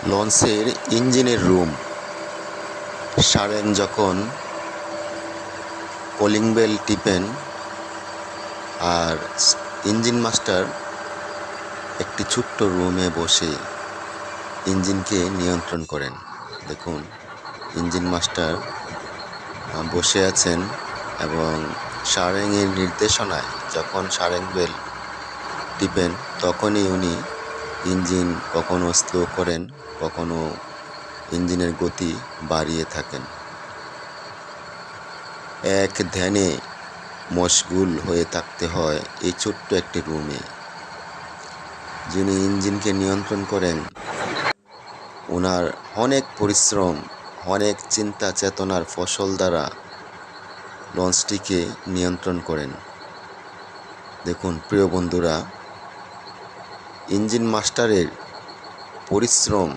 লঞ্চের ইঞ্জিনের রুম। সারেন যখন কলিং বেল টিপেন আর ইঞ্জিন মাস্টার একটি ছোট্ট রুমে বসে ইঞ্জিনকে নিয়ন্ত্রণ করেন। দেখুন, ইঞ্জিন মাস্টার বসে আছেন এবং সারেংয়ের নির্দেশনায় যখন সারেং বেল টিপেন তখনই উনি ইঞ্জিন কখনো স্লো করেন, কখনো ইঞ্জিনের গতি বাড়িয়ে থাকেন। এক ধ্যানে মশগুল হয়ে থাকতে হয় এই ছোট্ট একটি রুমে। যিনি ইঞ্জিনকে নিয়ন্ত্রণ করেন, ওনার অনেক পরিশ্রম, অনেক চিন্তা চেতনার ফসল দ্বারা লঞ্চটিকে নিয়ন্ত্রণ করেন। দেখুন প্রিয় বন্ধুরা, ইঞ্জিন মাস্টারের পরিশ্রম